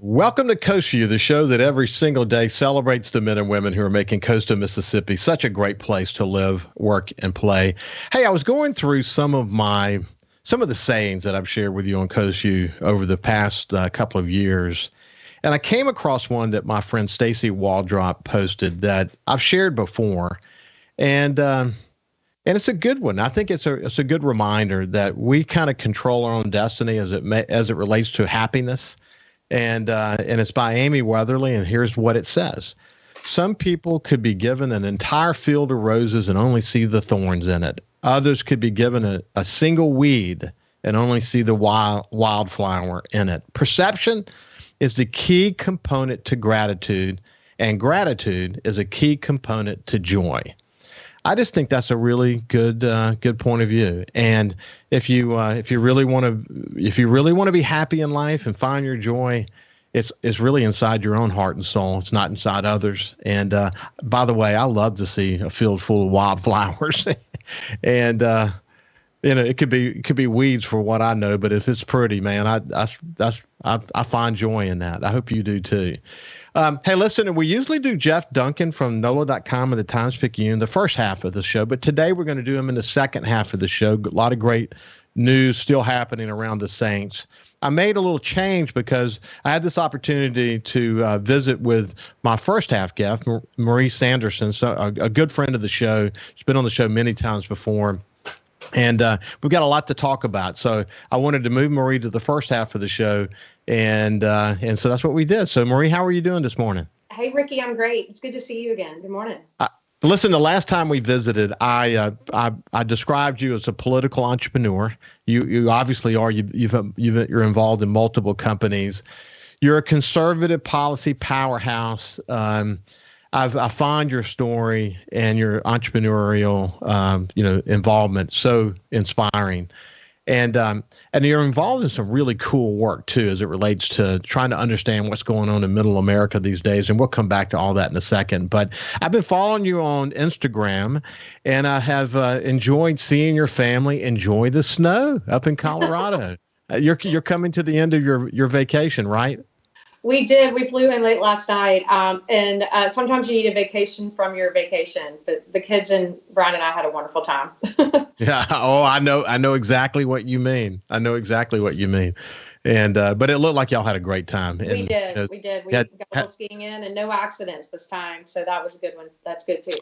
Welcome to Coast Vue, the show that every single day celebrates the men and women who are making coastal Mississippi such a great place to live, work, and play. Hey, I was going through some of the sayings that I've shared with you on Coast Vue over the past couple of years, and I came across one that my friend Stacy Waldrop posted that I've shared before, and it's a good one. I think it's a good reminder that we kind of control our own destiny as it relates to happiness. And it's by Amy Weatherly, and here's what it says. Some people could be given an entire field of roses and only see the thorns in it. Others could be given a single weed and only see the wildflower in it. Perception is the key component to gratitude, and gratitude is a key component to joy. I just think that's a really good point of view. And if you really want to be happy in life and find your joy, it's really inside your own heart and soul. It's not inside others. And by the way, I love to see a field full of wildflowers, and it could be weeds for what I know. But if it's pretty, man, I find joy in that. I hope you do too. Hey, listen, we usually do Jeff Duncan from NOLA.com and the Times-Picayune in the first half of the show, but today we're going to do him in the second half of the show. A lot of great news still happening around the Saints. I made a little change because I had this opportunity to visit with my first half guest, Marie Sanderson, so a good friend of the show. She's been on the show many times before. And we've got a lot to talk about. So I wanted to move Marie to the first half of the show. And so that's what we did. So, Marie, how are you doing this morning? Hey, Ricky, I'm great. It's good to see you again. Good morning. Listen, the last time we visited, I described you as a political entrepreneur. You obviously are. You're involved in multiple companies. You're a conservative policy powerhouse. I find your story and your entrepreneurial, involvement so inspiring, and you're involved in some really cool work too, as it relates to trying to understand what's going on in Middle America these days. And we'll come back to all that in a second. But I've been following you on Instagram, and I have enjoyed seeing your family enjoy the snow up in Colorado. You're coming to the end of your vacation, right? We did. We flew in late last night. And sometimes you need a vacation from your vacation. But the kids and Brian and I had a wonderful time. Yeah. Oh, I know exactly what you mean. And, but it looked like y'all had a great time. And, we did. We got a little skiing in and no accidents this time. So that was a good one. That's good too.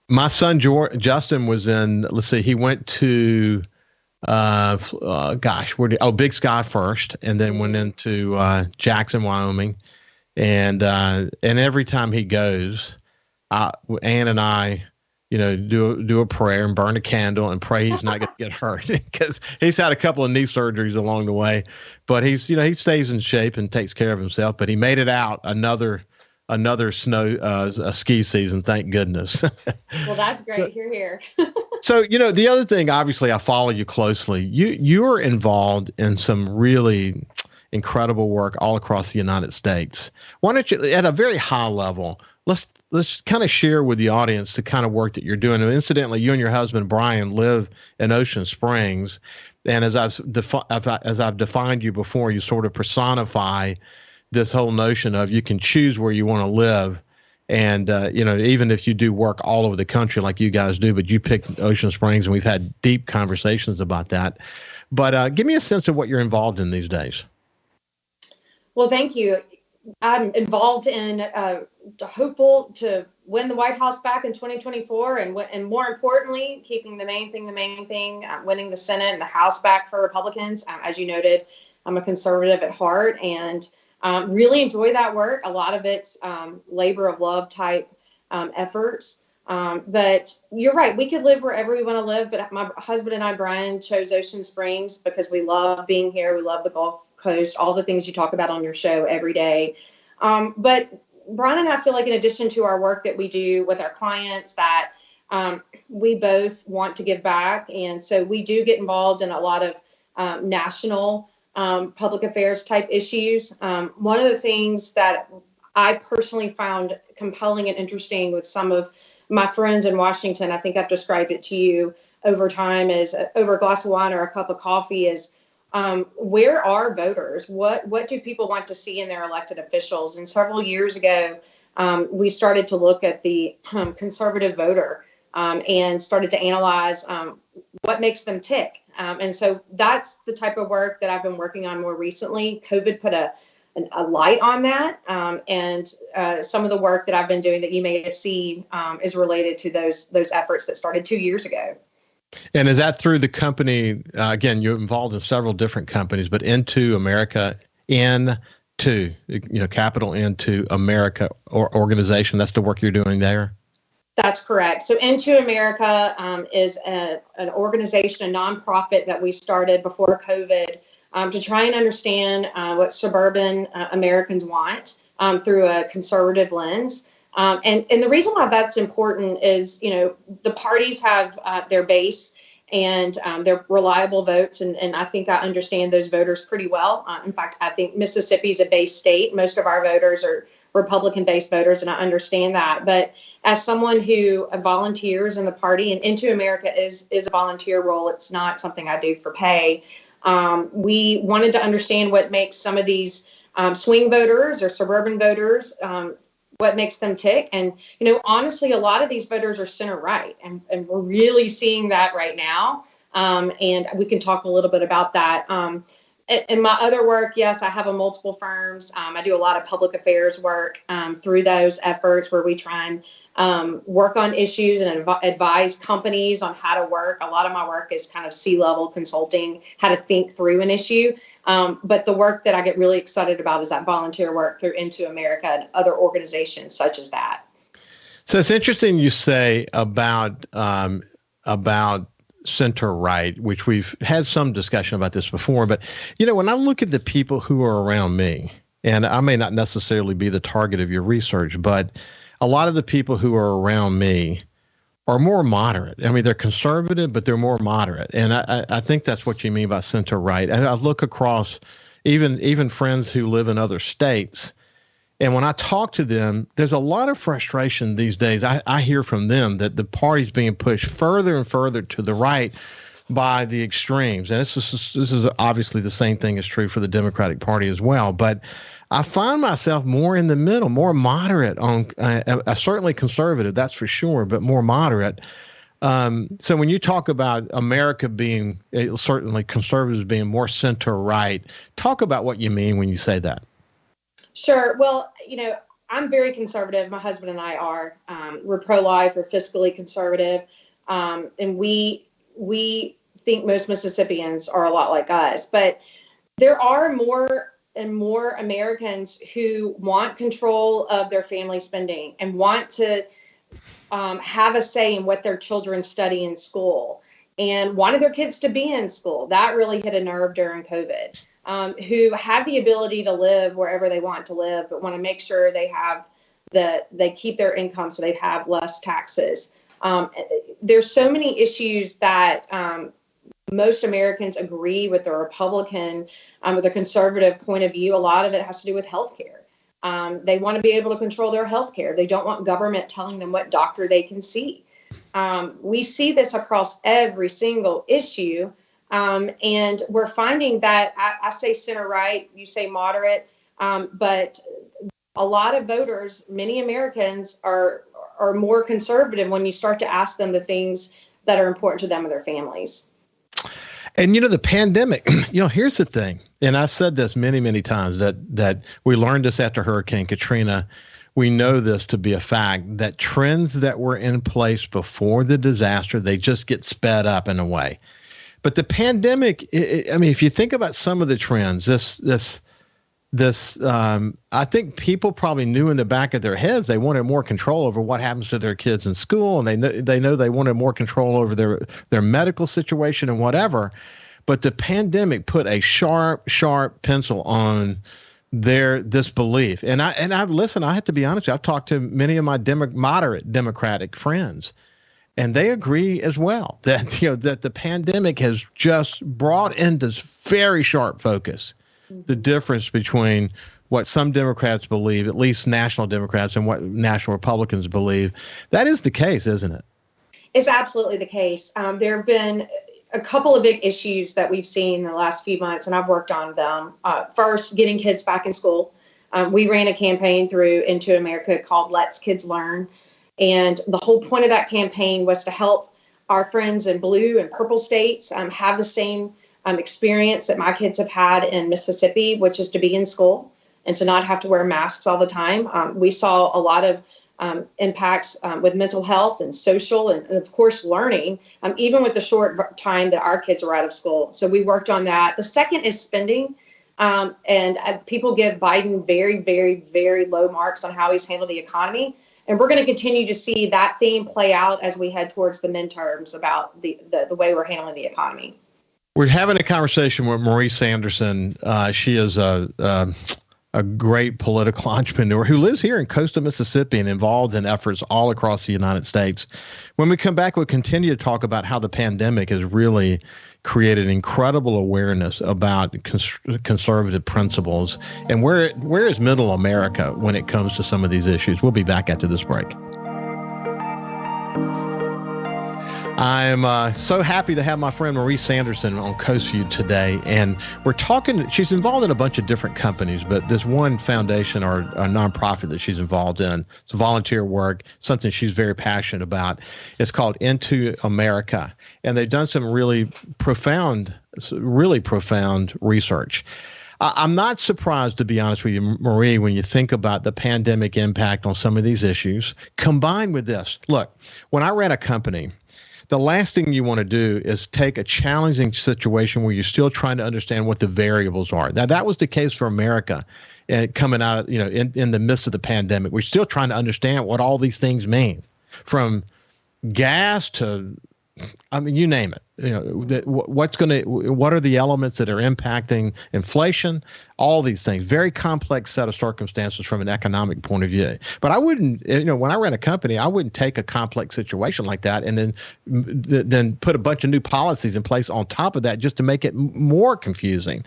My son, Justin, was in, let's see, he went to, Big Sky first, and then went into Jackson, Wyoming, and every time he goes, Ann and I, do a prayer and burn a candle and pray he's not going to get hurt, because he's had a couple of knee surgeries along the way, but he stays in shape and takes care of himself. But he made it out another snow ski season, thank goodness. Well, that's great. So, here. So, the other thing, obviously, I follow you closely. You're involved in some really incredible work all across the United States. Why don't you, at a very high level, let's kind of share with the audience the kind of work that you're doing. And incidentally, you and your husband Brian live in Ocean Springs, and as I've defined you before, you sort of personify this whole notion of you can choose where you want to live. And, even if you do work all over the country like you guys do, but you picked Ocean Springs, and we've had deep conversations about that. But give me a sense of what you're involved in these days. Well, thank you. I'm involved in hopeful to win the White House back in 2024. And more importantly, keeping the main thing, winning the Senate and the House back for Republicans. As you noted, I'm a conservative at heart, and really enjoy that work. A lot of it's labor of love type efforts. But you're right. We could live wherever we want to live. But my husband and I, Brian, chose Ocean Springs because we love being here. We love the Gulf Coast, all the things you talk about on your show every day. But Brian and I feel like, in addition to our work that we do with our clients, that we both want to give back. And so we do get involved in a lot of national public affairs type issues. One of the things that I personally found compelling and interesting with some of my friends in Washington, I think I've described it to you over time, is over a glass of wine or a cup of coffee, is where are voters? What do people want to see in their elected officials? And several years ago, we started to look at the conservative voter and started to analyze what makes them tick. And so that's the type of work that I've been working on more recently. COVID put a light on that. And some of the work that I've been doing that you may have seen is related to those efforts that started 2 years ago. And is that through the company? Again, you're involved in several different companies, but Into America, N2, capital N2 America or organization. That's the work you're doing there? That's correct. So Into America is an organization, a nonprofit that we started before COVID to try and understand what suburban Americans want through a conservative lens. And the reason why that's important is, the parties have their base and their reliable votes. And I think I understand those voters pretty well. In fact, I think Mississippi is a base state. Most of our voters are Republican-based voters, and I understand that. But as someone who volunteers in the party, and Into America is a volunteer role, it's not something I do for pay. We wanted to understand what makes some of these swing voters or suburban voters, what makes them tick. And, honestly, a lot of these voters are center right, and we're really seeing that right now. And we can talk a little bit about that. In my other work, yes, I have multiple firms. I do a lot of public affairs work through those efforts where we try and work on issues and advise companies on how to work. A lot of my work is kind of C-level consulting, how to think through an issue. But the work that I get really excited about is that volunteer work through Into America and other organizations such as that. So it's interesting you say about center right, which we've had some discussion about this before. But, when I look at the people who are around me, and I may not necessarily be the target of your research, but a lot of the people who are around me are more moderate. I mean, they're conservative, but they're more moderate. And I think that's what you mean by center right. And I look across even friends who live in other states. And when I talk to them, there's a lot of frustration these days. I hear from them that the party's being pushed further and further to the right by the extremes. And this is obviously the same thing is true for the Democratic Party as well. But I find myself more in the middle, more moderate on certainly conservative, that's for sure, but more moderate. So when you talk about America being certainly conservatives being more center right, talk about what you mean when you say that. Sure. Well, I'm very conservative. My husband and I are. We're pro-life. We're fiscally conservative. And we think most Mississippians are a lot like us. But there are more and more Americans who want control of their family spending and want to have a say in what their children study in school and wanted their kids to be in school. That really hit a nerve during COVID. Who have the ability to live wherever they want to live, but want to make sure they keep their income so they have less taxes. There's so many issues that most Americans agree with the Republican, with the conservative point of view. A lot of it has to do with healthcare. They want to be able to control their healthcare. They don't want government telling them what doctor they can see. We see this across every single issue. And we're finding that I say center right, you say moderate, but a lot of voters, many Americans are more conservative when you start to ask them the things that are important to them and their families. And, the pandemic, here's the thing. And I've said this many, many times that we learned this after Hurricane Katrina. We know this to be a fact that trends that were in place before the disaster, they just get sped up in a way. But the pandemic, if you think about some of the trends, I think people probably knew in the back of their heads they wanted more control over what happens to their kids in school, and they know they wanted more control over their medical situation and whatever. But the pandemic put a sharp pencil on this belief. And I have to be honest, I've talked to many of my moderate Democratic friends. And they agree as well that that the pandemic has just brought into very sharp focus the difference between what some Democrats believe, at least national Democrats, and what national Republicans believe. That is the case, isn't it? It's absolutely the case. There have been a couple of big issues that we've seen in the last few months, and I've worked on them. First, getting kids back in school. We ran a campaign through Into America called Let's Kids Learn. And the whole point of that campaign was to help our friends in blue and purple states have the same experience that my kids have had in Mississippi, which is to be in school and to not have to wear masks all the time. We saw a lot of impacts with mental health and social and of course, learning, even with the short time that our kids are out of school. So we worked on that. The second is spending. And people give Biden very, very, very low marks on how he's handled the economy. And we're going to continue to see that theme play out as we head towards the midterms about the way we're handling the economy. We're having a conversation with Marie Sanderson. She is a great political entrepreneur who lives here in coastal Mississippi and involved in efforts all across the United States. When we come back, we'll continue to talk about how the pandemic has really created incredible awareness about conservative principles and where is middle America when it comes to some of these issues. We'll be back after this break. I'm so happy to have my friend Marie Sanderson on Coast Vue today. And we're talking, she's involved in a bunch of different companies, but this one foundation or a nonprofit that she's involved in, it's volunteer work, something she's very passionate about. It's called Into America. And they've done some really profound research. I'm not surprised, to be honest with you, Marie, when you think about the pandemic impact on some of these issues, combined with this. Look, when I ran a company, the last thing you want to do is take a challenging situation where you're still trying to understand what the variables are. Now, that was the case for America coming out, in the midst of the pandemic. We're still trying to understand what all these things mean, from gas to, you name it. What are the elements that are impacting inflation? All these things, very complex set of circumstances from an economic point of view. But I wouldn't, when I ran a company, I wouldn't take a complex situation like that and then put a bunch of new policies in place on top of that just to make it more confusing.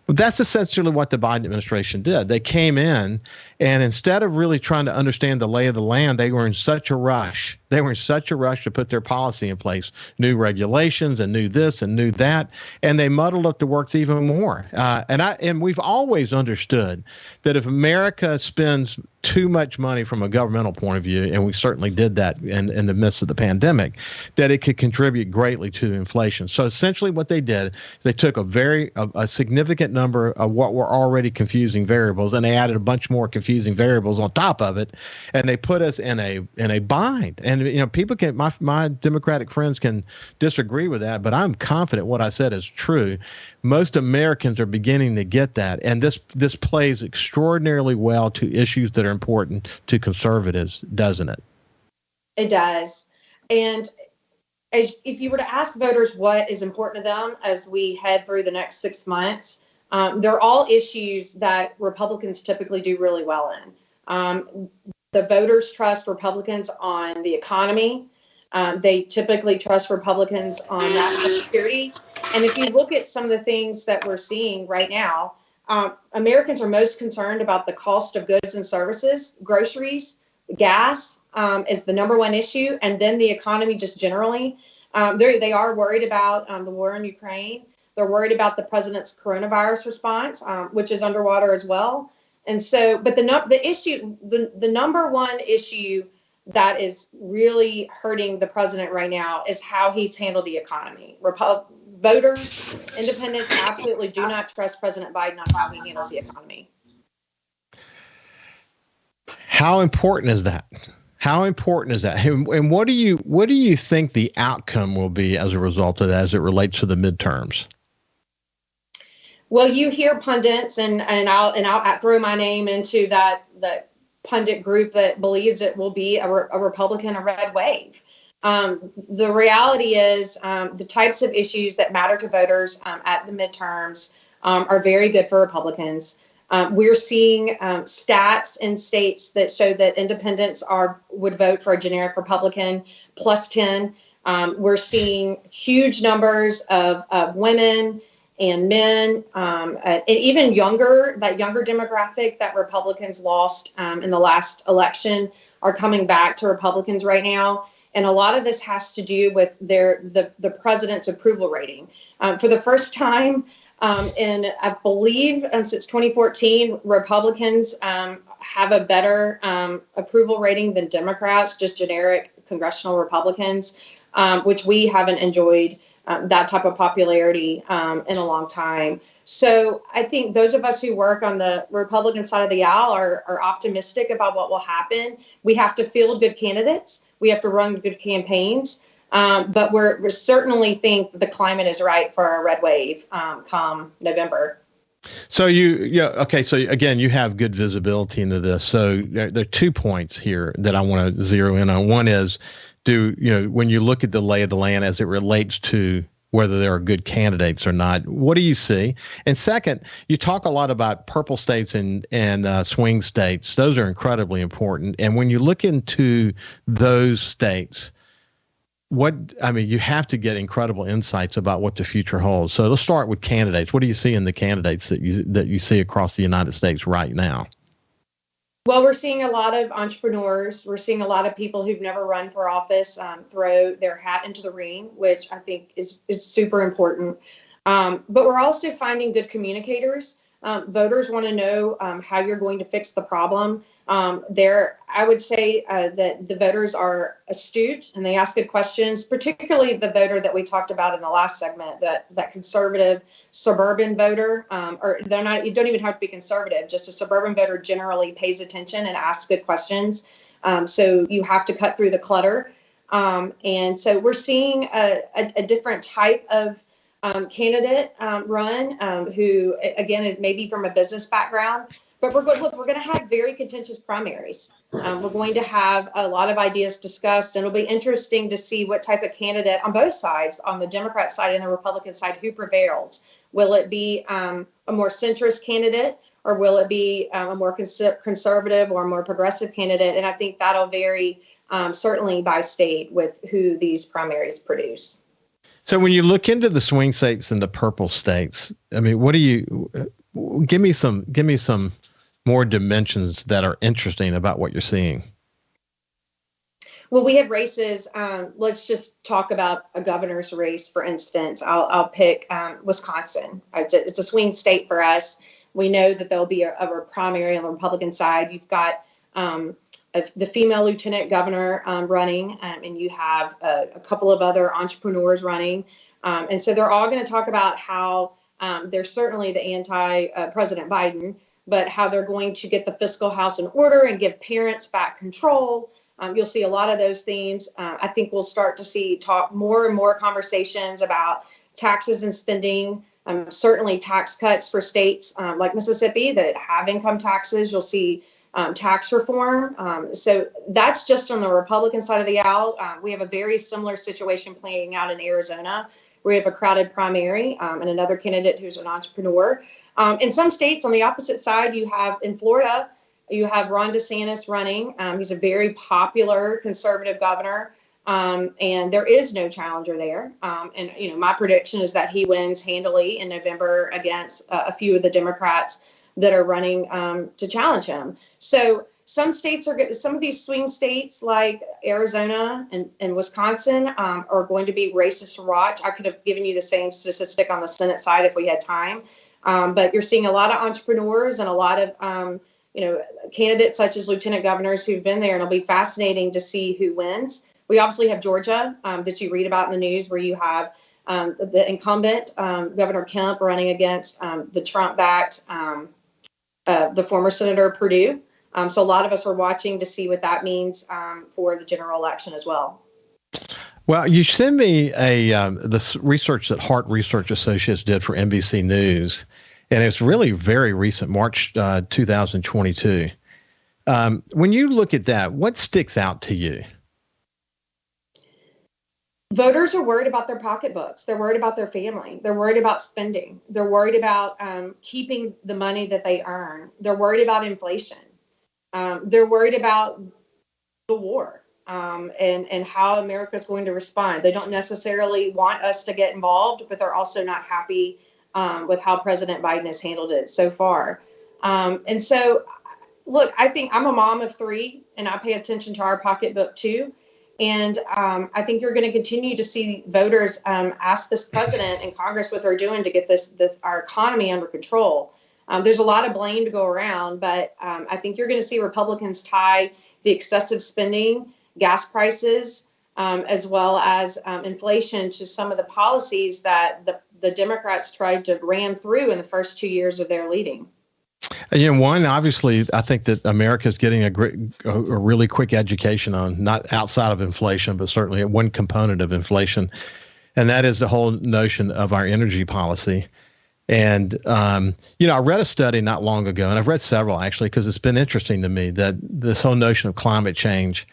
But that's essentially what the Biden administration did. They came in and instead of really trying to understand the lay of the land, they were in such a rush. They were in such a rush to put their policy in place, new regulations and new this and new that, and they muddled up the works even more. And we've always understood that if America spends too much money from a governmental point of view, and we certainly did that in the midst of the pandemic, that it could contribute greatly to inflation. So essentially what they did, they took a significant number of what were already confusing variables, and they added a bunch more confusing variables on top of it, and they put us in a bind. And people can, my Democratic friends can disagree with that, but I'm confident what I said is true. Most Americans are beginning to get that, and this plays extraordinarily well to issues that are important to conservatives, doesn't it? It does. And if you were to ask voters what is important to them as we head through the next 6 months, they're all issues that Republicans typically do really well in. The voters trust Republicans on the economy. They typically trust Republicans on national security. And if you look at some of the things that we're seeing right now, Americans are most concerned about the cost of goods and services. Groceries, gas is the number one issue, and then the economy just generally. They are worried about the war in Ukraine. They're worried about the president's coronavirus response, which is underwater as well. And so, but the number one issue that is really hurting the president right now is how he's handled the economy. Voters, independents absolutely do not trust President Biden on how he handles the economy. How important is that? How important is that? And what do you think the outcome will be as a result of that as it relates to the midterms? Well, you hear pundits, and I'll throw my name into that pundit group that believes it will be a Republican, a red wave. The reality is the types of issues that matter to voters at the midterms are very good for Republicans. We're seeing stats in states that show that independents would vote for a generic Republican plus 10. We're seeing huge numbers of women and men, and even that younger demographic that Republicans lost in the last election are coming back to Republicans right now. And a lot of this has to do with the president's approval rating. For the first time in, I believe, since 2014, Republicans have a better approval rating than Democrats, just generic congressional Republicans, which we haven't enjoyed that type of popularity in a long time. So I think those of us who work on the Republican side of the aisle are optimistic about what will happen. We have to field good candidates. We have to run good campaigns. But we certainly think the climate is right for a red wave come November. So okay. So again, you have good visibility into this. So there are 2 points here that I want to zero in on. One is, when you look at the lay of the land as it relates to whether there are good candidates or not, what do you see? And second, you talk a lot about purple states and swing states. Those are incredibly important. And when you look into those states, you have to get incredible insights about what the future holds. So let's start with candidates. What do you see in the candidates that you see across the United States right now? Well, we're seeing a lot of entrepreneurs. We're seeing a lot of people who've never run for office throw their hat into the ring, which I think is super important. But we're also finding good communicators. Voters want to know how you're going to fix the problem. I would say that the voters are astute and they ask good questions, particularly the voter that we talked about in the last segment, that conservative suburban voter, or they're not, you don't even have to be conservative, just a suburban voter generally pays attention and asks good questions. So you have to cut through the clutter. And so we're seeing a different type of candidate run who, again, is maybe from a business background. But we're going to have very contentious primaries. We're going to have a lot of ideas discussed, and it'll be interesting to see what type of candidate on both sides, on the Democrat side and the Republican side, who prevails. Will it be a more centrist candidate, or will it be a more conservative or a more progressive candidate? And I think that'll vary certainly by state with who these primaries produce. So when you look into the swing states and the purple states, what do you give me some more dimensions that are interesting about what you're seeing? Well, we have races. Let's just talk about a governor's race, for instance. I'll pick Wisconsin. It's a swing state for us. We know that there'll be a primary on the Republican side. You've got the female lieutenant governor running, and you have a couple of other entrepreneurs running. And so they're all going to talk about how they're certainly the anti-President Biden, but how they're going to get the fiscal house in order and give parents back control. You'll see a lot of those themes. I think we'll start to see more and more conversations about taxes and spending, certainly tax cuts for states like Mississippi that have income taxes. You'll see tax reform. So that's just on the Republican side of the aisle. We have a very similar situation playing out in Arizona. We have a crowded primary and another candidate who's an entrepreneur. In some states on the opposite side, you have in Florida, you have Ron DeSantis running. He's a very popular conservative governor, and there is no challenger there. And my prediction is that he wins handily in November against a few of the Democrats that are running to challenge him. So some states some of these swing states like Arizona and Wisconsin are going to be racist to watch. I could have given you the same statistic on the Senate side if we had time. But you're seeing a lot of entrepreneurs and a lot of, candidates such as lieutenant governors who've been there, and it'll be fascinating to see who wins. We obviously have Georgia that you read about in the news, where you have the incumbent, Governor Kemp, running against the Trump-backed, the former Senator Perdue. So a lot of us are watching to see what that means for the general election as well. Well, you send me this research that Hart Research Associates did for NBC News, and it's really very recent, March 2022. When you look at that, what sticks out to you? Voters are worried about their pocketbooks. They're worried about their family. They're worried about spending. They're worried about keeping the money that they earn. They're worried about inflation. They're worried about the war. And how America is going to respond. They don't necessarily want us to get involved, but they're also not happy with how President Biden has handled it so far. And so, look, I think I'm a mom of 3, and I pay attention to our pocketbook too. And I think you're going to continue to see voters ask this president and Congress what they're doing to get our economy under control. There's a lot of blame to go around, but I think you're going to see Republicans tie the excessive spending, gas prices, as well as inflation to some of the policies that the Democrats tried to ram through in the first 2 years of their leading. One, obviously, I think that America is getting a really quick education on, not outside of inflation, but certainly one component of inflation. And that is the whole notion of our energy policy. And, I read a study not long ago, and I've read several actually, because it's been interesting to me that this whole notion of climate change,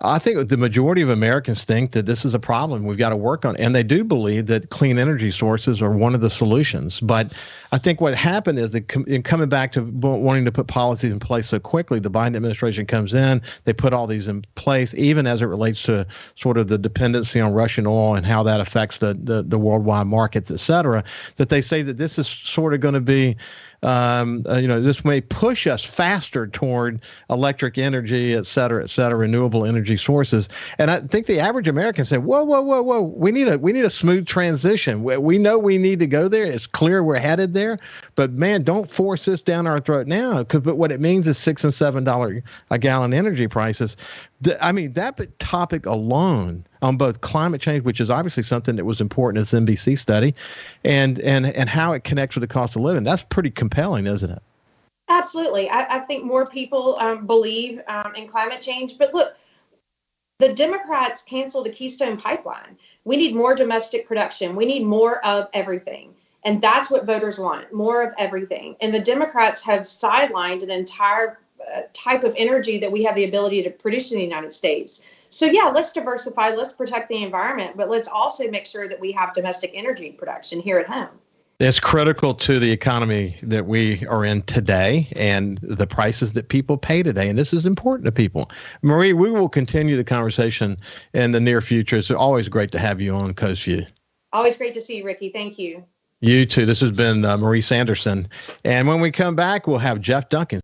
I think the majority of Americans think that this is a problem we've got to work on. And they do believe that clean energy sources are one of the solutions. But I think what happened is that in coming back to wanting to put policies in place so quickly, the Biden administration comes in, they put all these in place, even as it relates to sort of the dependency on Russian oil and how that affects the worldwide markets, et cetera, that they say that this is sort of going to be this may push us faster toward electric energy, et cetera, renewable energy sources. And I think the average American said, whoa, we need a smooth transition. We know we need to go there. It's clear we're headed there, but man, don't force this down our throat now. But what it means is $6 and $7 a gallon energy prices. That topic alone on both climate change, which is obviously something that was important in this NBC study, and how it connects with the cost of living, that's pretty compelling, isn't it? Absolutely. I think more people believe in climate change. But look, the Democrats canceled the Keystone Pipeline. We need more domestic production. We need more of everything. And that's what voters want, more of everything. And the Democrats have sidelined an entire type of energy that we have the ability to produce in the United States. So yeah, let's diversify, let's protect the environment, but let's also make sure that we have domestic energy production here at home. It's critical to the economy that we are in today and the prices that people pay today. And this is important to people. Marie, we will continue the conversation in the near future. It's always great to have you on Coast Vue. Always great to see you, Ricky. Thank you. You too. This has been Marie Sanderson. And when we come back, we'll have Jeff Duncan.